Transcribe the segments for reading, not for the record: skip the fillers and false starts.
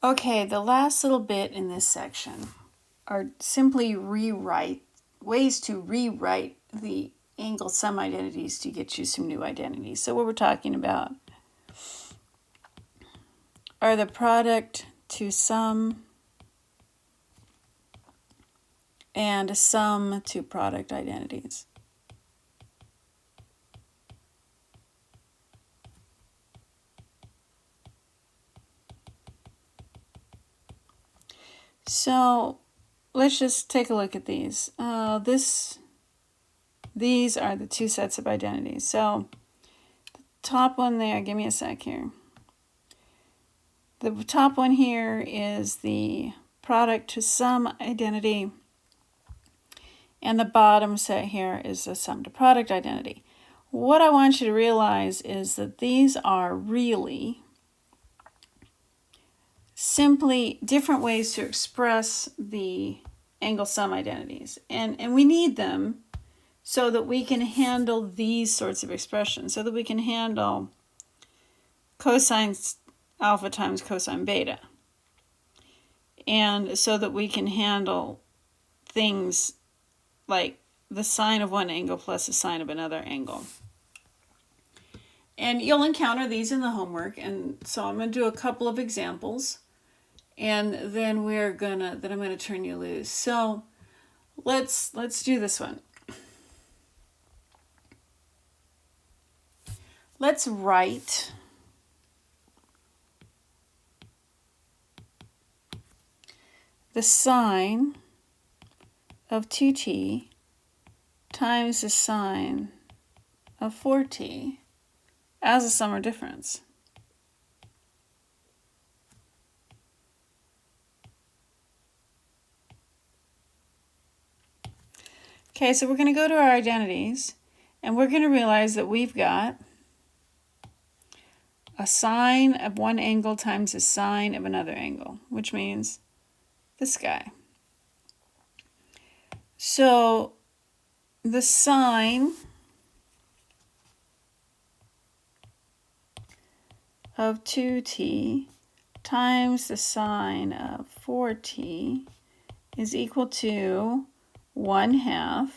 Okay, the last little bit in this section are simply ways to rewrite the angle sum identities to get you some new identities. So what we're talking about are the product to sum and sum to product identities. So let's just take a look at these. These are the two sets of identities. So the top one there, give me a sec here. The top one here is the product to sum identity, and the bottom set here is the sum to product identity. What I want you to realize is that these are really simply different ways to express the angle sum identities. And we need them so that we can handle these sorts of expressions, so that we can handle cosine alpha times cosine beta, and so that we can handle things like the sine of one angle plus the sine of another angle. And you'll encounter these in the homework, and so I'm going to do a couple of examples, and then I'm going to turn you loose. So let's do this one. Let's write the sine of 2t times the sine of 4t as a sum or difference. Okay, so we're going to go to our identities, and we're going to realize that we've got a sine of one angle times a sine of another angle, which means this guy. So the sine of 2t times the sine of 4t is equal to 1/2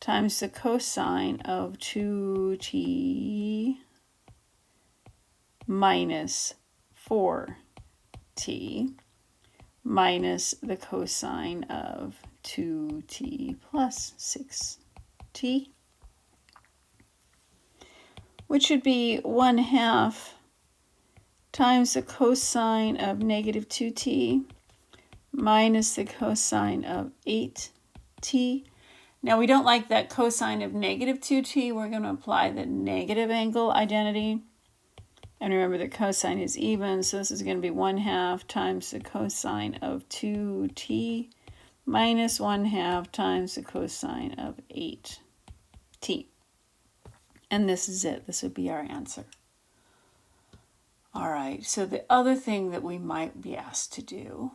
times the cosine of 2t minus 4t minus the cosine of 2t plus 6t, which should be 1/2 times the cosine of negative 2t minus the cosine of 8t. Now we don't like that cosine of negative 2t. We're going to apply the negative angle identity. And remember that cosine is even, so this is going to be 1/2 times the cosine of 2t minus 1/2 times the cosine of 8t. And this is it. This would be our answer. All right, so the other thing that we might be asked to do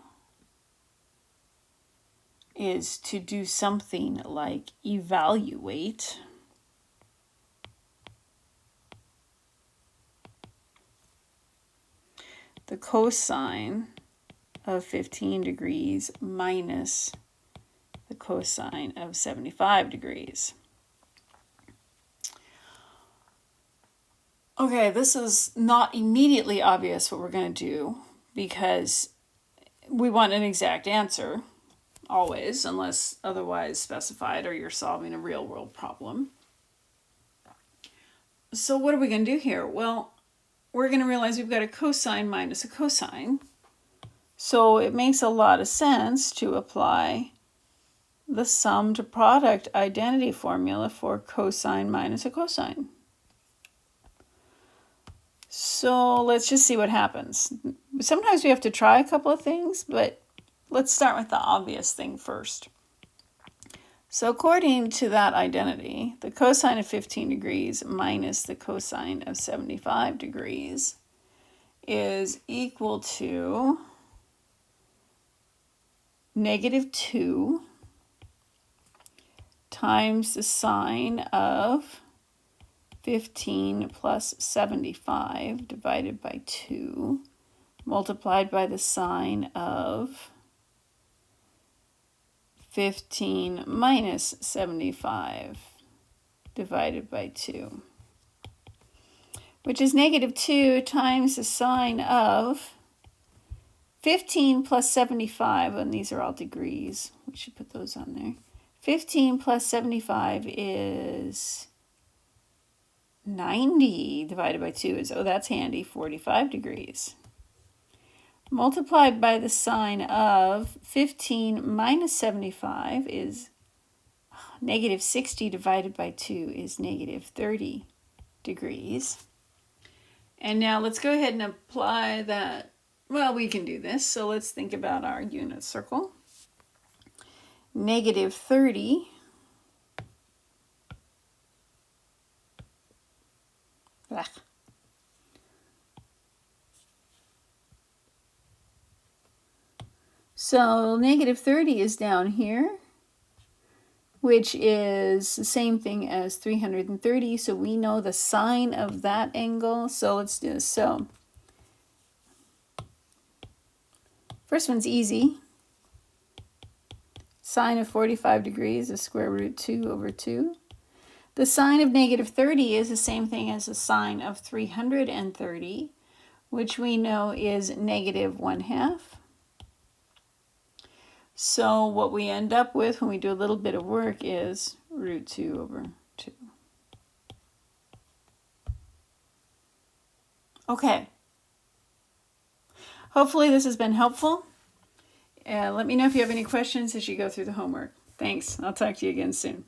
is to do something like evaluate the cosine of 15 degrees minus the cosine of 75 degrees. Okay, this is not immediately obvious what we're going to do because we want an exact answer, always, unless otherwise specified or you're solving a real-world problem. So what are we going to do here? Well, we're going to realize we've got a cosine minus a cosine. So it makes a lot of sense to apply the sum to product identity formula for cosine minus a cosine. So let's just see what happens. Sometimes we have to try a couple of things, but let's start with the obvious thing first. So according to that identity, the cosine of 15 degrees minus the cosine of 75 degrees is equal to negative 2 times the sine of 15 plus 75 divided by 2 multiplied by the sine of 15 minus 75 divided by 2, which is negative 2 times the sine of 15 plus 75, and these are all degrees. We should put those on there. 15 plus 75 is 90 divided by 2 is, oh, that's handy, 45 degrees. Multiplied by the sine of 15 minus 75 is negative 60 divided by 2 is negative 30 degrees. And now let's go ahead and apply that. Well, we can do this. So let's think about our unit circle. Negative 30 So negative 30 is down here, which is the same thing as 330. So we know the sine of that angle. So let's do this. So first one's easy. Sine of 45 degrees is square root 2 over 2. The sine of negative 30 is the same thing as the sine of 330, which we know is negative 1/2. So what we end up with when we do a little bit of work is root 2 over 2. Okay. Hopefully this has been helpful. Let me know if you have any questions as you go through the homework. Thanks. I'll talk to you again soon.